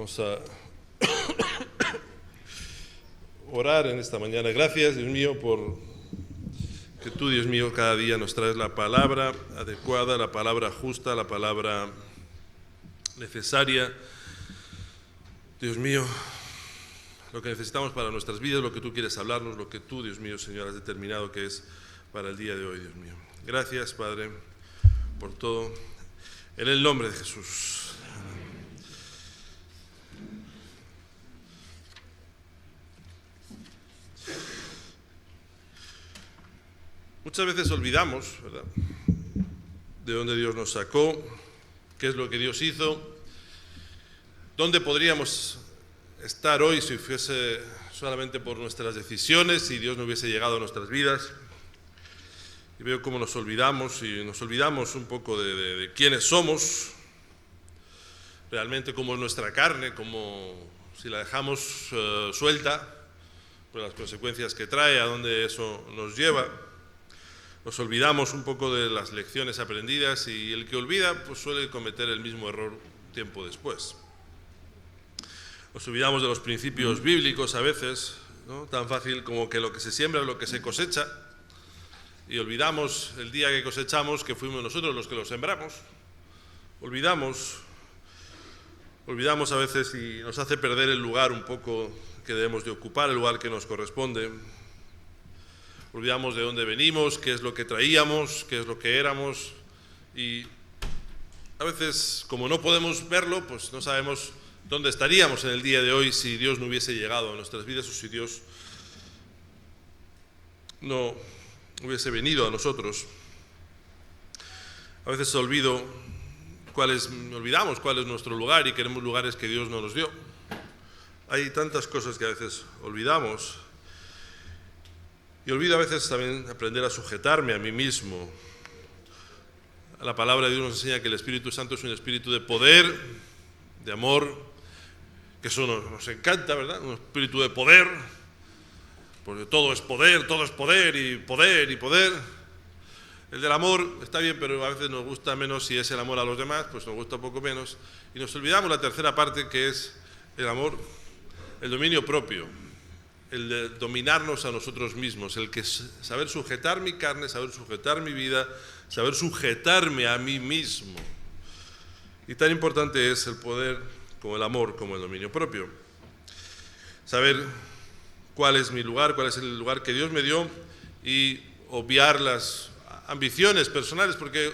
Vamos a orar en esta mañana. Gracias, Dios mío, por que tú, Dios mío, cada día nos traes la palabra adecuada, la palabra justa, la palabra necesaria. Dios mío, lo que necesitamos para nuestras vidas, lo que tú quieres hablarnos, lo que tú, Dios mío, Señor, has determinado que es para el día de hoy, Dios mío. Gracias, Padre, por todo. En el nombre de Jesús. Muchas veces olvidamos, ¿verdad?, de dónde Dios nos sacó, qué es lo que Dios hizo, dónde podríamos estar hoy si fuese solamente por nuestras decisiones, si Dios no hubiese llegado a nuestras vidas. Y veo cómo nos olvidamos un poco de quiénes somos, realmente cómo es nuestra carne, como si la dejamos suelta, por las consecuencias que trae, a dónde eso nos lleva. Nos olvidamos un poco de las lecciones aprendidas y el que olvida pues suele cometer el mismo error tiempo después. Nos olvidamos de los principios bíblicos a veces, ¿no? Tan fácil como que lo que se siembra es lo que se cosecha, y olvidamos el día que cosechamos que fuimos nosotros los que lo sembramos. Olvidamos a veces y nos hace perder el lugar un poco que debemos de ocupar, el lugar que nos corresponde. Olvidamos de dónde venimos, qué es lo que traíamos, qué es lo que éramos, y a veces, como no podemos verlo, pues no sabemos dónde estaríamos en el día de hoy si Dios no hubiese llegado a nuestras vidas o si Dios no hubiese venido a nosotros. A veces olvidamos cuál es nuestro lugar y queremos lugares que Dios no nos dio. Hay tantas cosas que a veces olvidamos. Y olvido a veces también aprender a sujetarme a mí mismo. La palabra de Dios nos enseña que el Espíritu Santo es un espíritu de poder, de amor, que eso nos encanta, ¿verdad? Un espíritu de poder, porque todo es poder y poder y poder. El del amor está bien, pero a veces nos gusta menos. Si es el amor a los demás, pues nos gusta un poco menos. Y nos olvidamos la tercera parte, que es el amor, el dominio propio. El de dominarnos a nosotros mismos, el que saber sujetar mi carne, saber sujetar mi vida, saber sujetarme a mí mismo. Y tan importante es el poder como el amor, como el dominio propio. Saber cuál es mi lugar, cuál es el lugar que Dios me dio, y obviar las ambiciones personales, porque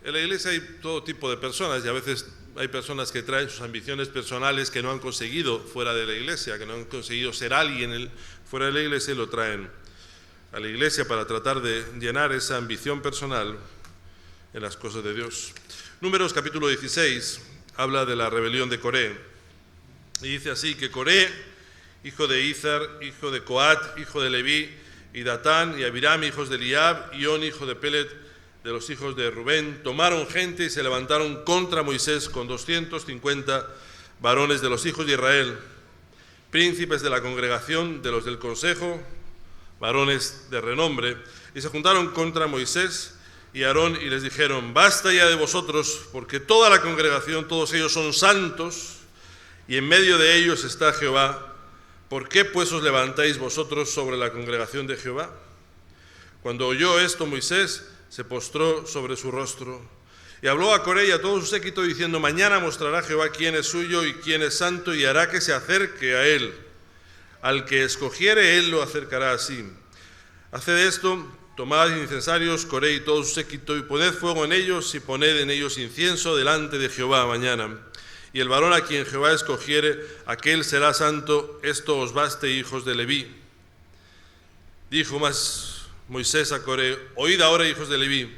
en la iglesia hay todo tipo de personas y a veces hay personas que traen sus ambiciones personales que no han conseguido fuera de la iglesia, que no han conseguido ser alguien fuera de la iglesia, y lo traen a la iglesia para tratar de llenar esa ambición personal en las cosas de Dios. Números capítulo 16 habla de la rebelión de Coré, y dice así: que Coré, hijo de Izar, hijo de Coat, hijo de Leví, y Datán y Abiram, hijos de Eliab, y On, hijo de Pelet, de los hijos de Rubén, tomaron gente y se levantaron contra Moisés con 250 varones de los hijos de Israel, príncipes de la congregación, de los del consejo, varones de renombre, y se juntaron contra Moisés y Aarón y les dijeron: basta ya de vosotros, porque toda la congregación, todos ellos son santos, y en medio de ellos está Jehová. ¿Por qué pues os levantáis vosotros sobre la congregación de Jehová? Cuando oyó esto Moisés, se postró sobre su rostro y habló a Coré y a todo su séquito diciendo: mañana mostrará Jehová quién es suyo y quién es santo, y hará que se acerque a él. Al que escogiere, él lo acercará así. Haced esto: tomad incensarios, Coré y todo su séquito, y poned fuego en ellos, y poned en ellos incienso delante de Jehová mañana. Y el varón a quien Jehová escogiere, aquel será santo. Esto os baste, hijos de Leví. Dijo más Moisés a Coré: oíd ahora, hijos de Leví,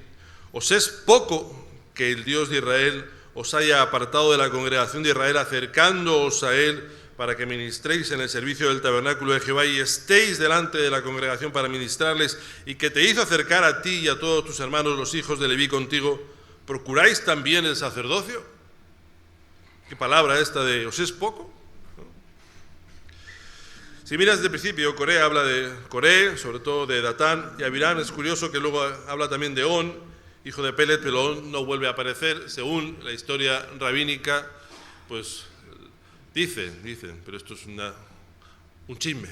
¿os es poco que el Dios de Israel os haya apartado de la congregación de Israel, acercándoos a él para que ministréis en el servicio del tabernáculo de Jehová y estéis delante de la congregación para ministrarles, y que te hizo acercar a ti y a todos tus hermanos los hijos de Leví contigo? ¿Procuráis también el sacerdocio? ¿Qué palabra esta de os es poco? Si miras desde el principio, Coré habla de Coré, sobre todo de Datán y Abiram. Es curioso que luego habla también de On, hijo de Pelet, pero On no vuelve a aparecer. Según la historia rabínica, pues Dicen, pero esto es un chisme,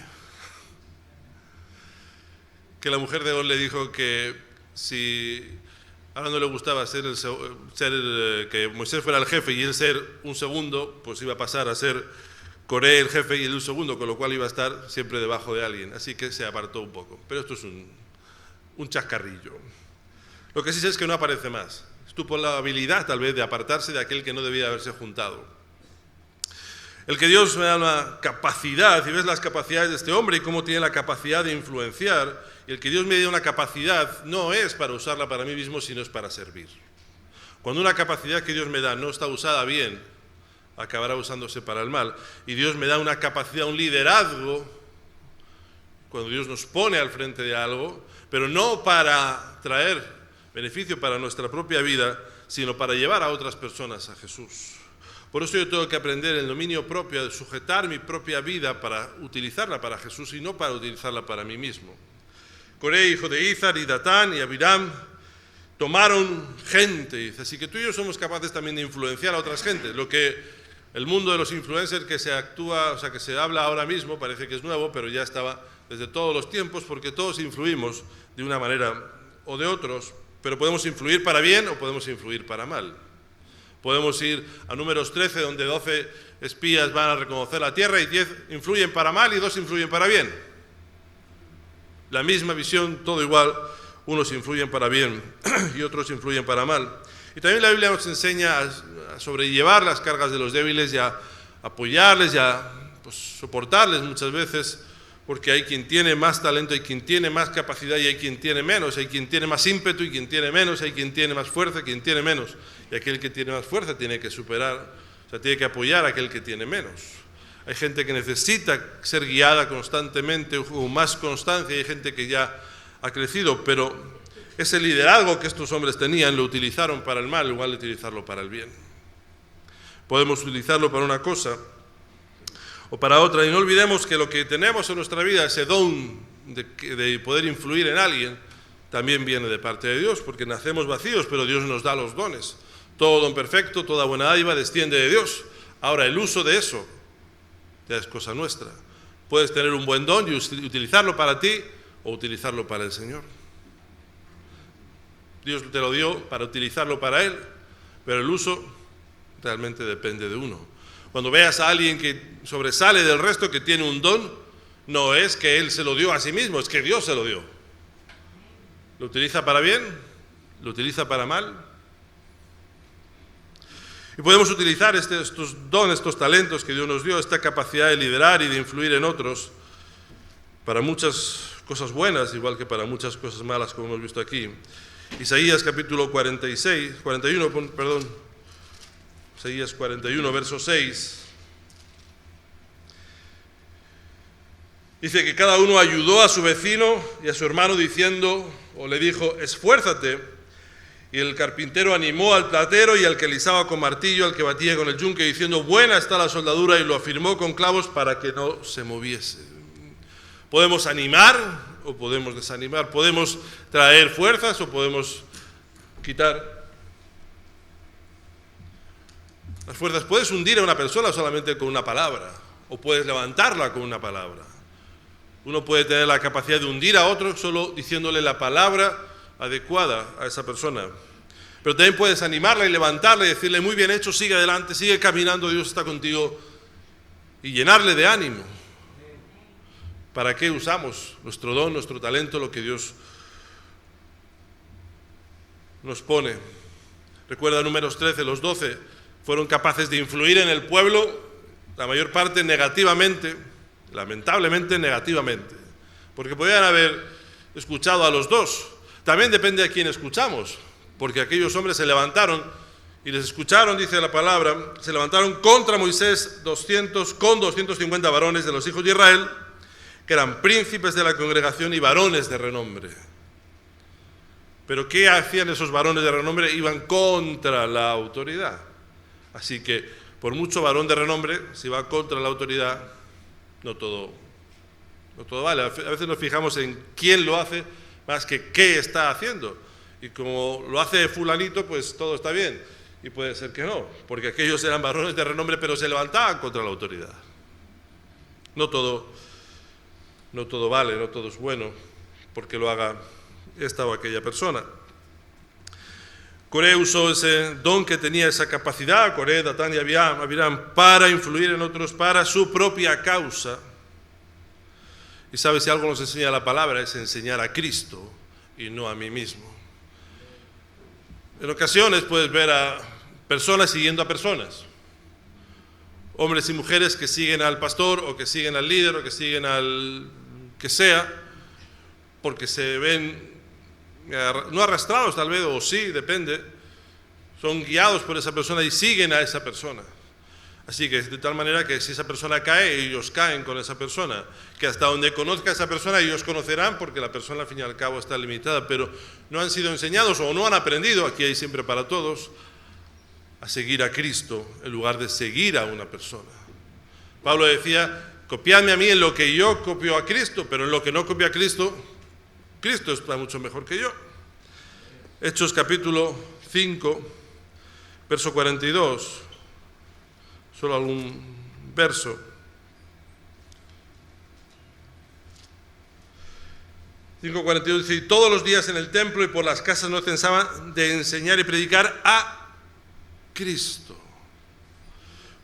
que la mujer de On le dijo que si ahora no le gustaba que Moisés fuera el jefe y él ser un segundo, pues iba a pasar a ser Coré el jefe y él un segundo, con lo cual iba a estar siempre debajo de alguien. Así que se apartó un poco. Pero esto es un chascarrillo. Lo que sí sé es que no aparece más. Tuvo la habilidad tal vez de apartarse de aquel que no debía haberse juntado. El que Dios me da una capacidad, y ves las capacidades de este hombre y cómo tiene la capacidad de influenciar, y el que Dios me dé una capacidad no es para usarla para mí mismo, sino es para servir. Cuando una capacidad que Dios me da no está usada bien, acabará usándose para el mal. Y Dios me da una capacidad, un liderazgo, cuando Dios nos pone al frente de algo, pero no para traer beneficio para nuestra propia vida, sino para llevar a otras personas a Jesús. Por eso yo tengo que aprender el dominio propio, de sujetar mi propia vida para utilizarla para Jesús y no para utilizarla para mí mismo. Coré, hijo de Izar, y Datán y Abiram tomaron gente, dice, así que tú y yo somos capaces también de influenciar a otras gentes. Lo que el mundo de los influencers que se habla ahora mismo, parece que es nuevo, pero ya estaba desde todos los tiempos, porque todos influimos de una manera o de otros. Pero podemos influir para bien o podemos influir para mal. Podemos ir a Números 13, donde 12 espías van a reconocer la tierra y 10 influyen para mal y 2 influyen para bien. La misma visión, todo igual, unos influyen para bien y otros influyen para mal. Y también la Biblia nos enseña a sobrellevar las cargas de los débiles y a apoyarles y a soportarles muchas veces, porque hay quien tiene más talento, hay quien tiene más capacidad y hay quien tiene menos, hay quien tiene más ímpetu y quien tiene menos, hay quien tiene más fuerza y quien tiene menos. Y aquel que tiene más fuerza tiene que tiene que apoyar a aquel que tiene menos. Hay gente que necesita ser guiada constantemente o más constancia, y hay gente que ya ha crecido, pero ese liderazgo que estos hombres tenían lo utilizaron para el mal, igual de utilizarlo para el bien. Podemos utilizarlo para una cosa o para otra, y no olvidemos que lo que tenemos en nuestra vida, ese don de poder influir en alguien, también viene de parte de Dios, porque nacemos vacíos, pero Dios nos da los dones. Todo don perfecto, toda buena dádiva desciende de Dios. Ahora, el uso de eso ya es cosa nuestra. Puedes tener un buen don y utilizarlo para ti o utilizarlo para el Señor. Dios te lo dio para utilizarlo para Él, pero el uso realmente depende de uno. Cuando veas a alguien que sobresale del resto, que tiene un don, no es que él se lo dio a sí mismo, es que Dios se lo dio. ¿Lo utiliza para bien? ¿Lo utiliza para mal? Y podemos utilizar estos dones, estos talentos que Dios nos dio, esta capacidad de liderar y de influir en otros, para muchas cosas buenas, igual que para muchas cosas malas, como hemos visto aquí. Isaías capítulo 41, Isaías 41, verso 6. Dice que cada uno ayudó a su vecino y a su hermano diciendo, o le dijo, esfuérzate. Y el carpintero animó al platero y al que lisaba con martillo, al que batía con el yunque, diciendo, buena está la soldadura, y lo afirmó con clavos para que no se moviese. Podemos animar o podemos desanimar, podemos traer fuerzas o podemos quitar las fuerzas. Puedes hundir a una persona solamente con una palabra, o puedes levantarla con una palabra. Uno puede tener la capacidad de hundir a otro solo diciéndole la palabra adecuada a esa persona. Pero también puedes animarla y levantarla y decirle, muy bien hecho, sigue adelante, sigue caminando, Dios está contigo, y llenarle de ánimo. ¿Para qué usamos nuestro don, nuestro talento, lo que Dios nos pone? Recuerda Números 13, los 12 fueron capaces de influir en el pueblo, la mayor parte negativamente, lamentablemente negativamente, porque podían haber escuchado a los dos. También depende a quién escuchamos, porque aquellos hombres se levantaron y les escucharon, dice la palabra, se levantaron contra Moisés 250 varones de los hijos de Israel, que eran príncipes de la congregación y varones de renombre. Pero ¿qué hacían esos varones de renombre? Iban contra la autoridad. Así que, por mucho varón de renombre, si va contra la autoridad, no todo vale. A veces nos fijamos en quién lo hace más que qué está haciendo. Y como lo hace fulanito, pues todo está bien. y puede ser que no, porque aquellos eran varones de renombre, pero se levantaban contra la autoridad. No todo vale, no todo es bueno, porque lo haga esta o aquella persona. Coré usó ese don que tenía, esa capacidad, Coré, Datán y Abiram, para influir en otros para su propia causa. Y sabe, si algo nos enseña la palabra es enseñar a Cristo y no a mí mismo. En ocasiones puedes ver a personas siguiendo a personas. Hombres y mujeres que siguen al pastor o que siguen al líder o que siguen al que sea, porque se ven no arrastrados tal vez, o sí, depende, son guiados por esa persona y siguen a esa persona. Así que de tal manera que si esa persona cae, ellos caen con esa persona, que hasta donde conozca a esa persona ellos conocerán, porque la persona al fin y al cabo está limitada, pero no han sido enseñados o no han aprendido, aquí hay siempre para todos, a seguir a Cristo en lugar de seguir a una persona. Pablo decía, copiadme a mí en lo que yo copio a Cristo, pero en lo que no copio a Cristo, Cristo está mucho mejor que yo. Hechos capítulo 5, verso 42, solo algún verso. 5:42 dice, y todos los días en el templo y por las casas no cesaban de enseñar y predicar a Cristo.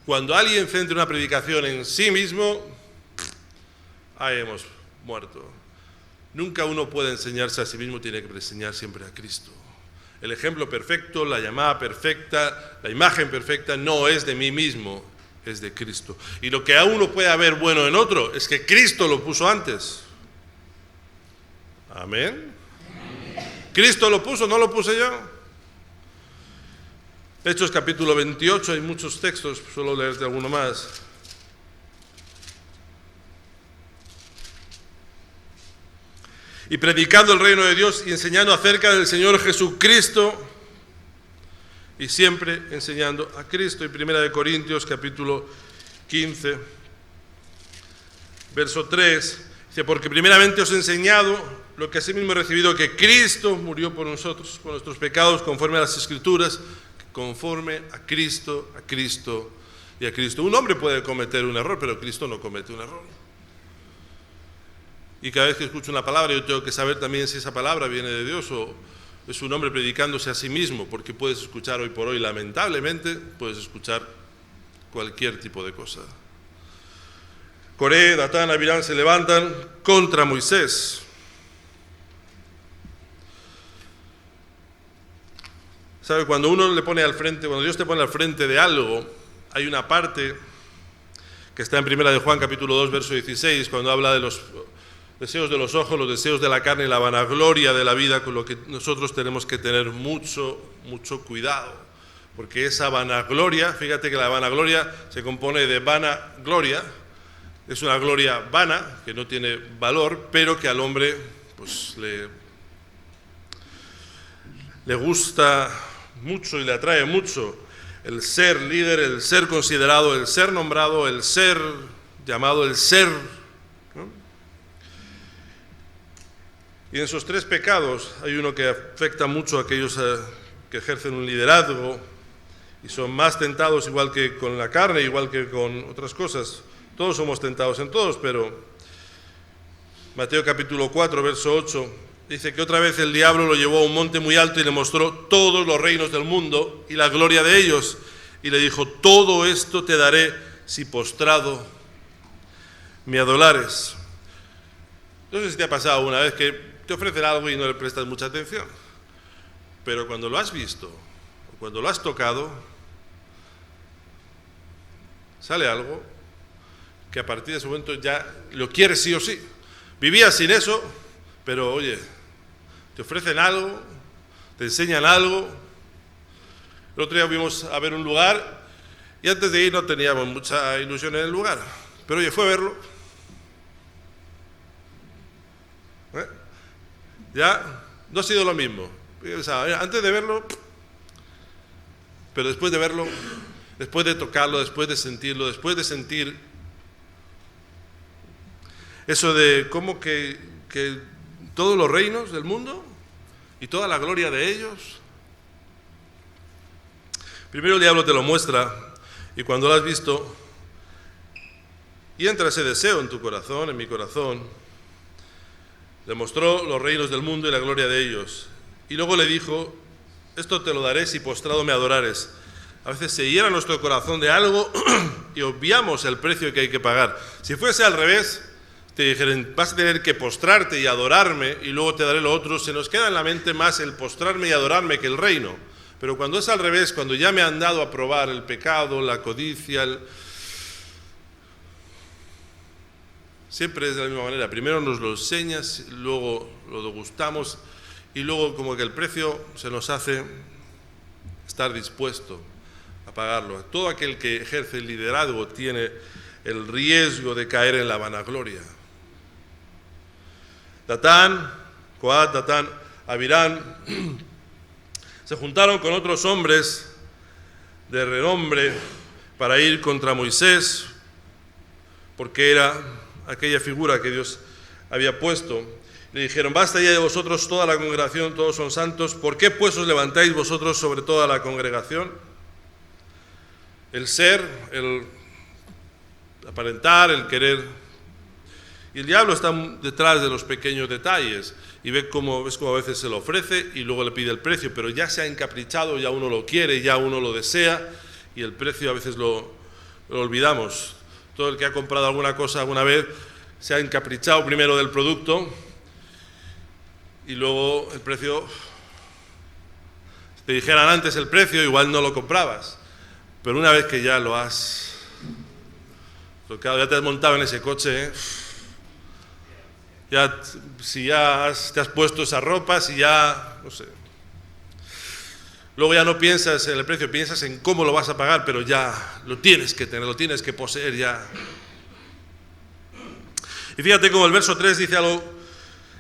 Cuando alguien centra una predicación en sí mismo, ahí hemos muerto. Nunca uno puede enseñarse a sí mismo, tiene que enseñar siempre a Cristo. El ejemplo perfecto, la llamada perfecta, la imagen perfecta no es de mí mismo, es de Cristo. Y lo que a uno puede haber bueno en otro es que Cristo lo puso antes. Amén. Cristo lo puso, no lo puse yo. Hechos capítulo 28, hay muchos textos, solo leerte alguno más. Y predicando el reino de Dios y enseñando acerca del Señor Jesucristo, y siempre enseñando a Cristo. Y 1 Corintios capítulo 15, verso 3, dice, porque primeramente os he enseñado lo que asimismo he recibido, que Cristo murió por nosotros, por nuestros pecados, conforme a las Escrituras, conforme a Cristo y a Cristo. Un hombre puede cometer un error, pero Cristo no comete un error. Y cada vez que escucho una palabra, yo tengo que saber también si esa palabra viene de Dios o es un hombre predicándose a sí mismo, porque puedes escuchar hoy por hoy, lamentablemente, puedes escuchar cualquier tipo de cosa. Coré, Datán, Abiram se levantan contra Moisés. ¿Sabe? Cuando uno le pone al frente, cuando Dios te pone al frente de algo, hay una parte que está en 1 de Juan capítulo 2, verso 16, cuando habla de los deseos de los ojos, los deseos de la carne y la vanagloria de la vida, con lo que nosotros tenemos que tener mucho cuidado, porque esa vanagloria, fíjate que la vanagloria se compone de vanagloria, es una gloria vana, que no tiene valor, pero que al hombre pues le gusta mucho y le atrae mucho el ser líder, el ser considerado, el ser nombrado, el ser llamado, el ser, ¿no? Y en esos tres pecados hay uno que afecta mucho a aquellos que ejercen un liderazgo y son más tentados, igual que con la carne, igual que con otras cosas. Todos somos tentados en todos, pero Mateo capítulo 4, verso 8, dice que otra vez el diablo lo llevó a un monte muy alto y le mostró todos los reinos del mundo y la gloria de ellos. Y le dijo, todo esto te daré si postrado me adorares. No sé si te ha pasado una vez que te ofrecen algo y no le prestas mucha atención, pero cuando lo has visto, o cuando lo has tocado, sale algo que a partir de ese momento ya lo quieres sí o sí. Vivías sin eso, pero oye, te ofrecen algo, te enseñan algo. El otro día fuimos a ver un lugar y antes de ir no teníamos mucha ilusión en el lugar, pero oye, fue a verlo. Ya no ha sido lo mismo. O sea, antes de verlo, pero después de verlo, después de tocarlo, después de sentirlo, después de sentir eso de cómo que todos los reinos del mundo y toda la gloria de ellos. Primero el diablo te lo muestra y cuando lo has visto y entra ese deseo en tu corazón, en mi corazón, le mostró los reinos del mundo y la gloria de ellos. Y luego le dijo, esto te lo daré si postrado me adorares. A veces se hiera nuestro corazón de algo y obviamos el precio que hay que pagar. Si fuese al revés, te dijeran, vas a tener que postrarte y adorarme y luego te daré lo otro, se nos queda en la mente más el postrarme y adorarme que el reino. Pero cuando es al revés, cuando ya me han dado a probar el pecado, la codicia, siempre es de la misma manera. Primero nos lo enseñas, luego lo degustamos y luego como que el precio se nos hace estar dispuesto a pagarlo. Todo aquel que ejerce el liderazgo tiene el riesgo de caer en la vanagloria. Datán, Coat, Datán, Abirán se juntaron con otros hombres de renombre para ir contra Moisés, porque era aquella figura que Dios había puesto. Le dijeron, basta ya de vosotros toda la congregación, todos son santos, ¿por qué pues os levantáis vosotros sobre toda la congregación? El ser, el aparentar, el querer. Y el diablo está detrás de los pequeños detalles y ves cómo a veces se lo ofrece y luego le pide el precio, pero ya se ha encaprichado, ya uno lo quiere, ya uno lo desea y el precio a veces lo olvidamos. Todo el que ha comprado alguna cosa alguna vez se ha encaprichado primero del producto y luego el precio. Si te dijeran antes el precio, igual no lo comprabas, pero una vez que ya lo has tocado, ya te has montado en ese coche, si ya te has puesto esa ropa, si ya, no sé. Luego ya no piensas en el precio, piensas en cómo lo vas a pagar, pero ya lo tienes que tener, lo tienes que poseer ya. Y fíjate como el verso 3 dice algo,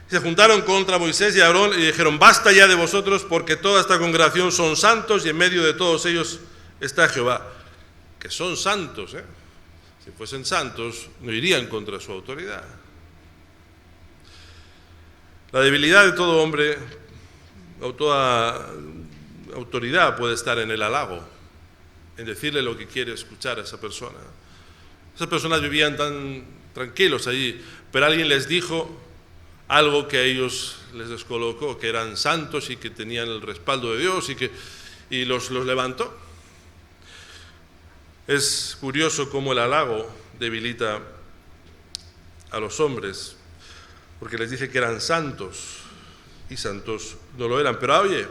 se juntaron contra Moisés y Aarón y dijeron, basta ya de vosotros porque toda esta congregación son santos y en medio de todos ellos está Jehová. Que son santos, ¿eh? Si fuesen santos no irían contra su autoridad. La debilidad de todo hombre, o toda autoridad puede estar en el halago, en decirle lo que quiere escuchar a esa persona. Esas personas vivían tan tranquilos allí, pero alguien les dijo algo que a ellos les descolocó, que eran santos y que tenían el respaldo de Dios y los levantó. Es curioso cómo el halago debilita a los hombres, porque les dice que eran santos y santos no lo eran. Pero oye,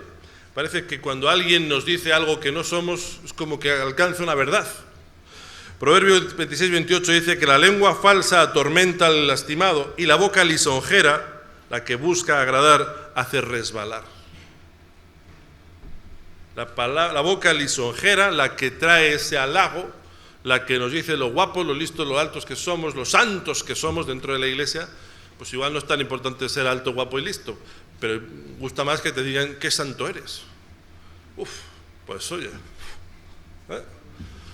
parece que cuando alguien nos dice algo que no somos, es como que alcanza una verdad. Proverbios 26-28 dice que la lengua falsa atormenta al lastimado y la boca lisonjera, la que busca agradar, hace resbalar. La boca lisonjera, la que trae ese halago, la que nos dice lo guapos, lo listos, lo altos que somos, los santos que somos dentro de la iglesia, pues igual no es tan importante ser alto, guapo y listo, pero gusta más que te digan qué santo eres. Pues oye,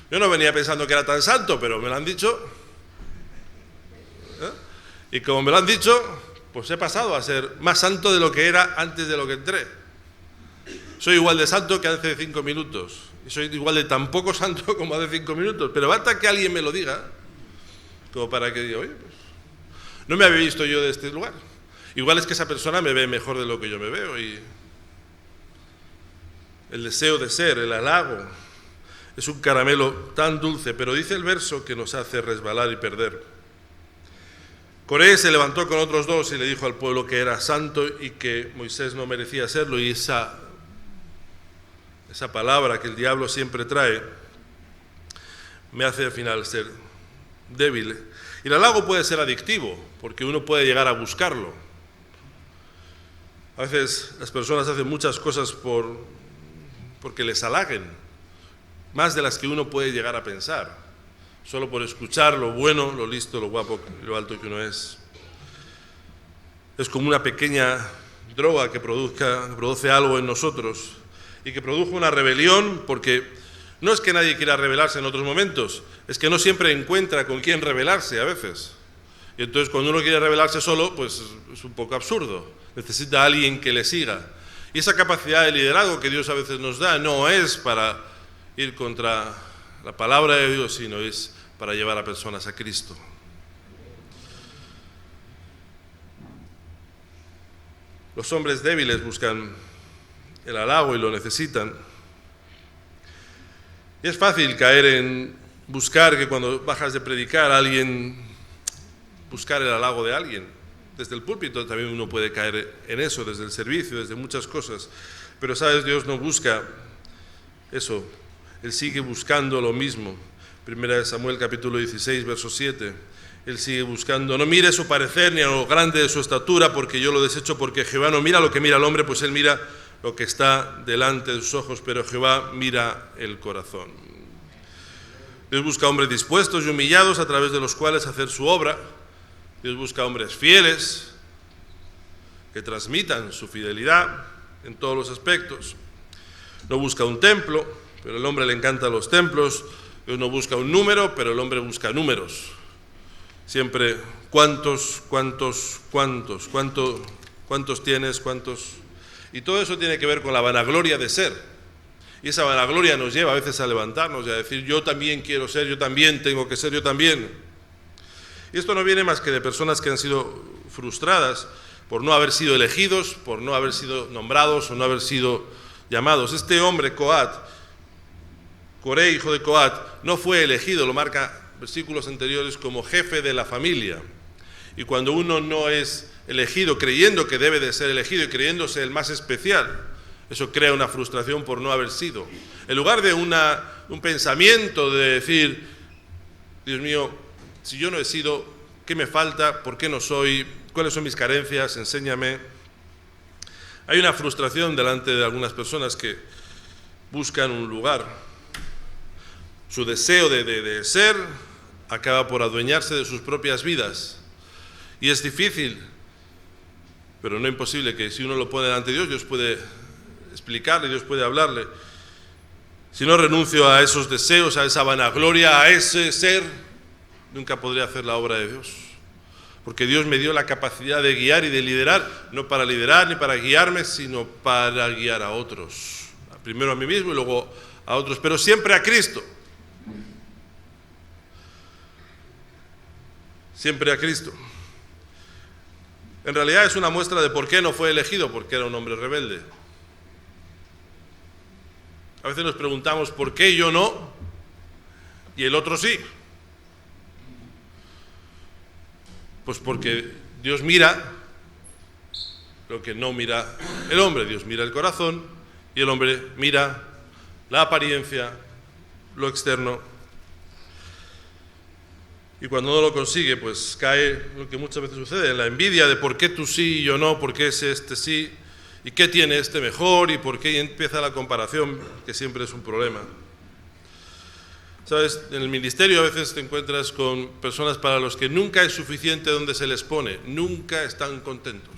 yo no venía pensando que era tan santo, pero me lo han dicho, y como me lo han dicho, pues he pasado a ser más santo de lo que era antes de lo que entré. Soy igual de santo que hace 5 minutos, y soy igual de tan poco santo como hace 5 minutos, pero basta que alguien me lo diga, como para que diga, oye, pues no me había visto yo de este lugar. Igual es que esa persona me ve mejor de lo que yo me veo y el deseo de ser, el halago, es un caramelo tan dulce, pero dice el verso que nos hace resbalar y perder. Coré se levantó con otros dos y le dijo al pueblo que era santo y que Moisés no merecía serlo, y esa palabra que el diablo siempre trae me hace al final ser débil. Y el halago puede ser adictivo, porque uno puede llegar a buscarlo. A veces las personas hacen muchas cosas porque les halaguen, más de las que uno puede llegar a pensar, solo por escuchar lo bueno, lo listo, lo guapo y lo alto que uno es. Es como una pequeña droga que produce algo en nosotros y que produjo una rebelión, porque no es que nadie quiera rebelarse en otros momentos, es que no siempre encuentra con quién rebelarse a veces. Y entonces cuando uno quiere rebelarse solo, pues es un poco absurdo. Necesita a alguien que le siga. Y esa capacidad de liderazgo que Dios a veces nos da no es para ir contra la palabra de Dios, sino es para llevar a personas a Cristo. Los hombres débiles buscan el halago y lo necesitan. Y es fácil caer en buscar que cuando bajas de predicar a alguien, buscar el halago de alguien. Desde el púlpito también uno puede caer en eso, desde el servicio, desde muchas cosas. Pero sabes, Dios no busca eso. Él sigue buscando lo mismo. Primera de Samuel capítulo 16, verso 7. Él sigue buscando, no mire su parecer ni a lo grande de su estatura, porque yo lo desecho, porque Jehová no mira lo que mira el hombre, pues él mira lo que está delante de sus ojos, pero Jehová mira el corazón. Dios busca hombres dispuestos y humillados a través de los cuales hacer su obra. Dios busca hombres fieles que transmitan su fidelidad en todos los aspectos. No busca un templo, pero el hombre le encantan los templos. Dios no busca un número, pero el hombre busca números. Siempre, ¿cuántos tienes? ¿Cuántos? Y todo eso tiene que ver con la vanagloria de ser. Y esa vanagloria nos lleva a veces a levantarnos y a decir, yo también quiero ser, yo también tengo que ser, yo también. Y esto no viene más que de personas que han sido frustradas por no haber sido elegidos, por no haber sido nombrados o no haber sido llamados. Este hombre, Coré, hijo de Coat, no fue elegido, lo marca versículos anteriores, como jefe de la familia. Y cuando uno no es elegido creyendo que debe de ser elegido y creyéndose el más especial, eso crea una frustración por no haber sido. En lugar de un pensamiento de decir, Dios mío, si yo no he sido, ¿qué me falta? ¿Por qué no soy? ¿Cuáles son mis carencias? Enséñame. Hay una frustración delante de algunas personas que buscan un lugar. Su deseo de ser acaba por adueñarse de sus propias vidas. Y es difícil, pero no imposible, que si uno lo pone delante de Dios, Dios puede explicarle, Dios puede hablarle. Si no renuncio a esos deseos, a esa vanagloria, a ese ser, nunca podré hacer la obra de Dios. Porque Dios me dio la capacidad de guiar y de liderar, no para liderar ni para guiarme, sino para guiar a otros. Primero a mí mismo y luego a otros, pero siempre a Cristo. Siempre a Cristo. En realidad es una muestra de por qué no fue elegido, porque era un hombre rebelde. A veces nos preguntamos, ¿por qué yo no y el otro sí? Pues porque Dios mira lo que no mira el hombre. Dios mira el corazón y el hombre mira la apariencia, lo externo. Y cuando no lo consigue, pues cae lo que muchas veces sucede, en la envidia de por qué tú sí y yo no, por qué este sí, y qué tiene este mejor, y por qué empieza la comparación, que siempre es un problema. ¿Sabes? En el ministerio a veces te encuentras con personas para los que nunca es suficiente donde se les pone, nunca están contentos.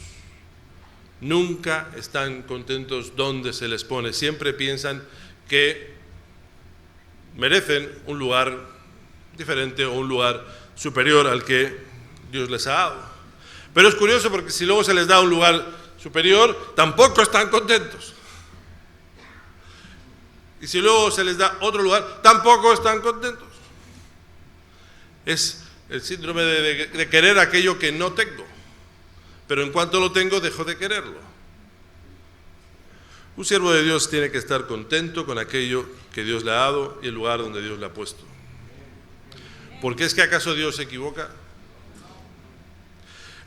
Nunca están contentos donde se les pone, siempre piensan que merecen un lugar diferente o un lugar superior al que Dios les ha dado. Pero es curioso porque si luego se les da un lugar superior, tampoco están contentos. Y si luego se les da otro lugar, tampoco están contentos. Es el síndrome de querer aquello que no tengo. Pero en cuanto lo tengo, dejo de quererlo. Un siervo de Dios tiene que estar contento con aquello que Dios le ha dado y el lugar donde Dios le ha puesto. ¿Por qué es que acaso Dios se equivoca?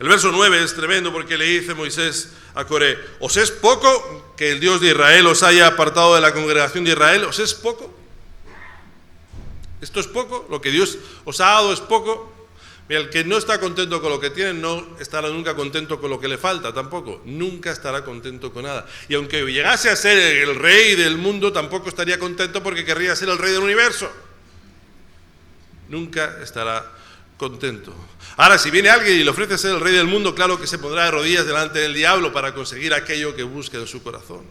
El verso 9 es tremendo porque le dice Moisés a Coré, ¿os es poco que el Dios de Israel os haya apartado de la congregación de Israel? ¿Os es poco? ¿Esto es poco? ¿Lo que Dios os ha dado es poco? Mira, el que no está contento con lo que tiene no estará nunca contento con lo que le falta tampoco. Nunca estará contento con nada. Y aunque llegase a ser el rey del mundo, tampoco estaría contento porque querría ser el rey del universo. Nunca estará contento. Ahora, si viene alguien y le ofrece ser el rey del mundo, claro que se pondrá de rodillas delante del diablo para conseguir aquello que busca en su corazón.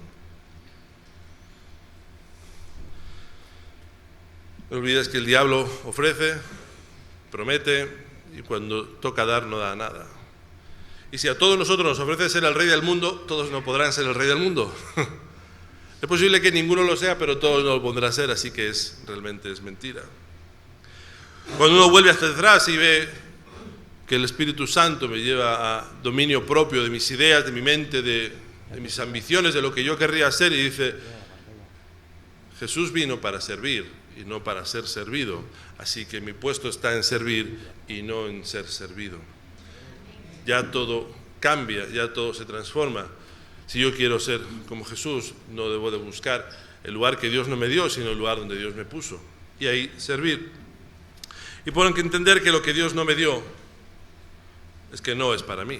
No olvides que el diablo ofrece, promete, y cuando toca dar no da nada. Y si a todos nosotros nos ofrece ser el rey del mundo, todos no podrán ser el rey del mundo. Es posible que ninguno lo sea, pero todos no lo pondrá a ser, así que realmente es mentira. Cuando uno vuelve hacia atrás y ve que el Espíritu Santo me lleva a dominio propio de mis ideas, de mi mente, de mis ambiciones, de lo que yo querría hacer, y dice, Jesús vino para servir y no para ser servido, así que mi puesto está en servir y no en ser servido. Ya todo cambia, ya todo se transforma. Si yo quiero ser como Jesús, no debo de buscar el lugar que Dios no me dio, sino el lugar donde Dios me puso, y ahí servir. Y por que entender que lo que Dios no me dio es que no es para mí.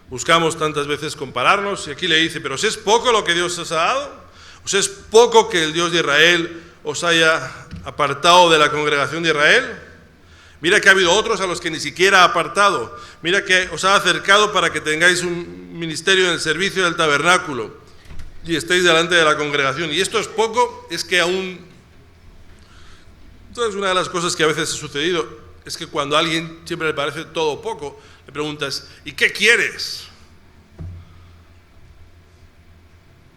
Buscamos tantas veces compararnos, y aquí le dice, pero si es poco lo que Dios os ha dado, o sea, es poco que el Dios de Israel os haya apartado de la congregación de Israel. Mira que ha habido otros a los que ni siquiera ha apartado. Mira que os ha acercado para que tengáis un ministerio en el servicio del tabernáculo y estéis delante de la congregación. Y esto es poco, es que aún... Entonces, una de las cosas que a veces ha sucedido es que cuando a alguien siempre le parece todo poco, le preguntas, ¿y qué quieres?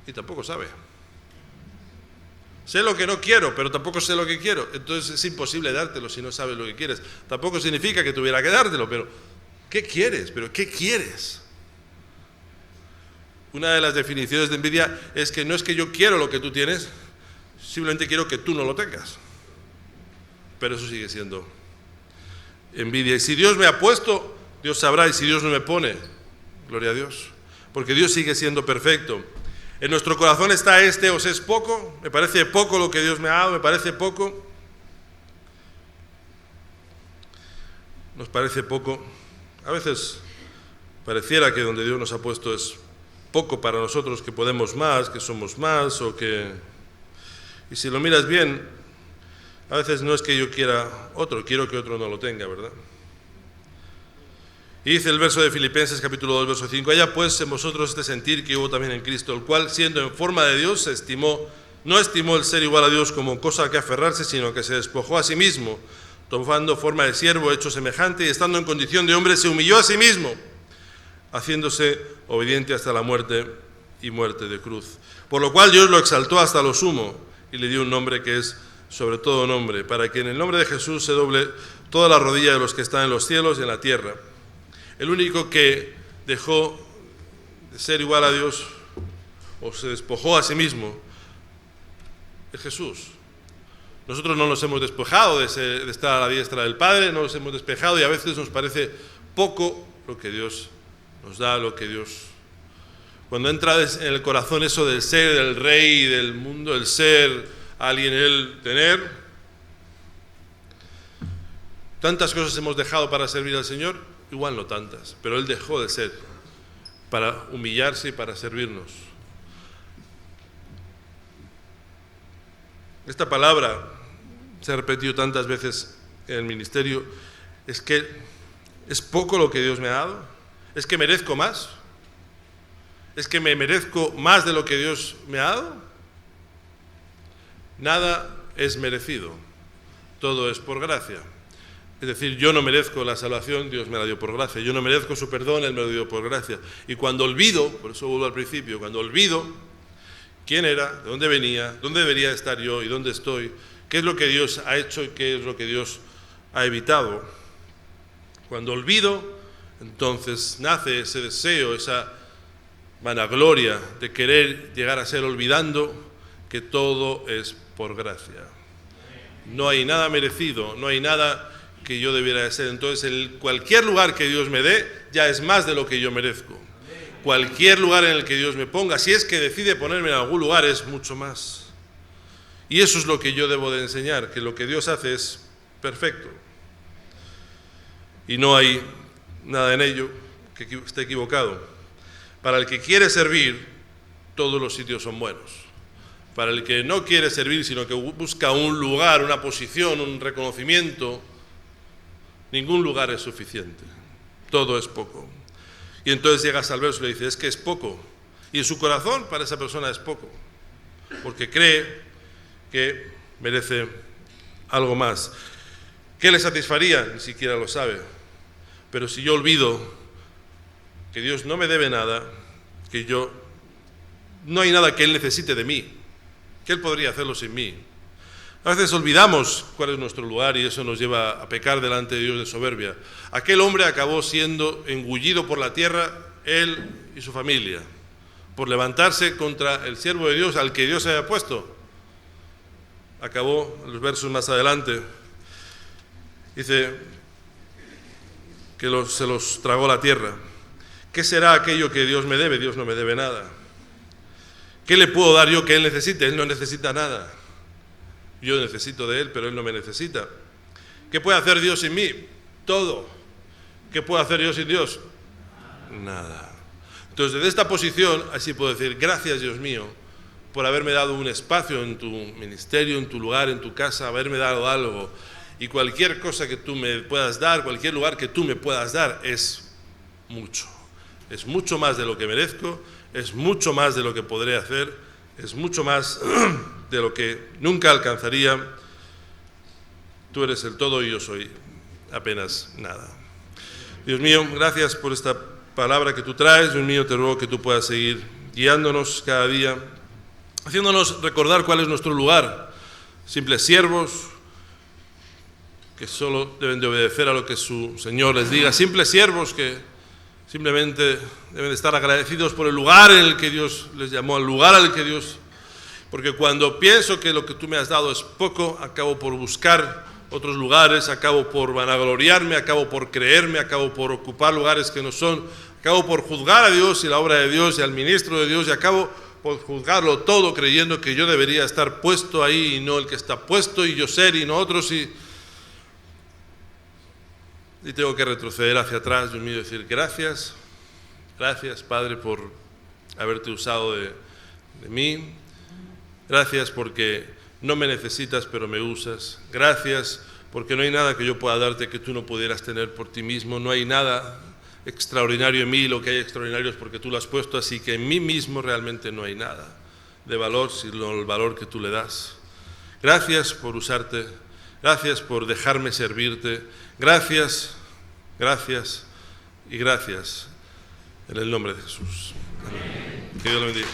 Y tampoco sabe. Sé lo que no quiero, pero tampoco sé lo que quiero. Entonces es imposible dártelo si no sabes lo que quieres. Tampoco significa que tuviera que dártelo, pero ¿qué quieres? ¿Pero qué quieres? Una de las definiciones de envidia es que no es que yo quiero lo que tú tienes, simplemente quiero que tú no lo tengas. Pero eso sigue siendo envidia. Y si Dios me ha puesto, Dios sabrá, y si Dios no me pone, gloria a Dios. Porque Dios sigue siendo perfecto. En nuestro corazón está os es poco, me parece poco lo que Dios me ha dado, me parece poco. Nos parece poco. A veces pareciera que donde Dios nos ha puesto es poco para nosotros, que podemos más, que somos más, o que... Y si lo miras bien, a veces no es que yo quiera otro, quiero que otro no lo tenga, ¿verdad? Y dice el verso de Filipenses capítulo 2, verso 5, haya pues en vosotros este sentir que hubo también en Cristo, el cual siendo en forma de Dios no estimó el ser igual a Dios como cosa a que aferrarse, sino que se despojó a sí mismo, tomando forma de siervo, hecho semejante, y estando en condición de hombre se humilló a sí mismo, haciéndose obediente hasta la muerte y muerte de cruz. Por lo cual Dios lo exaltó hasta lo sumo y le dio un nombre que es sobre todo nombre, para que en el nombre de Jesús se doble toda la rodilla de los que están en los cielos y en la tierra. El único que dejó de ser igual a Dios o se despojó a sí mismo es Jesús. Nosotros no nos hemos despojado de estar a la diestra del Padre, no nos hemos despejado, y a veces nos parece poco lo que Dios nos da, lo que Dios... Cuando entra en el corazón eso del ser, del rey, del mundo, el ser, alguien, el tener, tantas cosas hemos dejado para servir al Señor. Igual no tantas, pero Él dejó de ser para humillarse y para servirnos. Esta palabra se ha repetido tantas veces en el ministerio, es que es poco lo que Dios me ha dado, es que merezco más, es que me merezco más de lo que Dios me ha dado. Nada es merecido, todo es por gracia. Es decir, yo no merezco la salvación, Dios me la dio por gracia. Yo no merezco su perdón, Él me lo dio por gracia. Y cuando olvido, por eso vuelvo al principio, cuando olvido quién era, de dónde venía, dónde debería estar yo y dónde estoy, qué es lo que Dios ha hecho y qué es lo que Dios ha evitado. Cuando olvido, entonces nace ese deseo, esa vanagloria de querer llegar a ser olvidando que todo es por gracia. No hay nada merecido, no hay nada que yo debiera de ser. Entonces cualquier lugar que Dios me dé ya es más de lo que yo merezco. Cualquier lugar en el que Dios me ponga, si es que decide ponerme en algún lugar, es mucho más. Y eso es lo que yo debo de enseñar, que lo que Dios hace es perfecto y no hay nada en ello que esté equivocado. Para el que quiere servir, todos los sitios son buenos. Para el que no quiere servir, sino que busca un lugar, una posición, un reconocimiento, ningún lugar es suficiente, todo es poco. Y entonces llegas al verso y le dices, es que es poco. Y en su corazón para esa persona es poco, porque cree que merece algo más. ¿Qué le satisfaría? Ni siquiera lo sabe. Pero si yo olvido que Dios no me debe nada, que yo no hay nada que Él necesite de mí, que Él podría hacerlo sin mí. A veces olvidamos cuál es nuestro lugar y eso nos lleva a pecar delante de Dios de soberbia. Aquel hombre acabó siendo engullido por la tierra, él y su familia, por levantarse contra el siervo de Dios al que Dios había puesto. Acabó, en los versos más adelante, dice que se los tragó la tierra. ¿Qué será aquello que Dios me debe? Dios no me debe nada. ¿Qué le puedo dar yo que Él necesite? Él no necesita nada. Yo necesito de Él, pero Él no me necesita. ¿Qué puede hacer Dios sin mí? Todo. ¿Qué puedo hacer yo sin Dios? Nada. Entonces, desde esta posición, así puedo decir, gracias Dios mío, por haberme dado un espacio en tu ministerio, en tu lugar, en tu casa, haberme dado algo. Y cualquier cosa que tú me puedas dar, cualquier lugar que tú me puedas dar, es mucho. Es mucho más de lo que merezco, es mucho más de lo que podré hacer, es mucho más de lo que nunca alcanzaría. Tú eres el todo y yo soy apenas nada. Dios mío, gracias por esta palabra que tú traes. Dios mío, te ruego que tú puedas seguir guiándonos cada día, haciéndonos recordar cuál es nuestro lugar. Simples siervos que solo deben de obedecer a lo que su Señor les diga. Simples siervos que simplemente deben de estar agradecidos por el lugar en el que Dios les llamó, al lugar al que Dios... Porque cuando pienso que lo que tú me has dado es poco, acabo por buscar otros lugares, acabo por vanagloriarme, acabo por creerme, acabo por ocupar lugares que no son, acabo por juzgar a Dios y la obra de Dios y al ministro de Dios y acabo por juzgarlo todo creyendo que yo debería estar puesto ahí y no el que está puesto y yo ser y no otros y tengo que retroceder hacia atrás, Dios mío, y decir gracias, gracias Padre por haberte usado de mí, gracias porque no me necesitas pero me usas, gracias porque no hay nada que yo pueda darte que tú no pudieras tener por ti mismo, no hay nada extraordinario en mí, lo que hay extraordinario es porque tú lo has puesto, así que en mí mismo realmente no hay nada de valor sino el valor que tú le das. Gracias por usarte, gracias por dejarme servirte, gracias, gracias y gracias en el nombre de Jesús. Amén. Que Dios lo bendiga.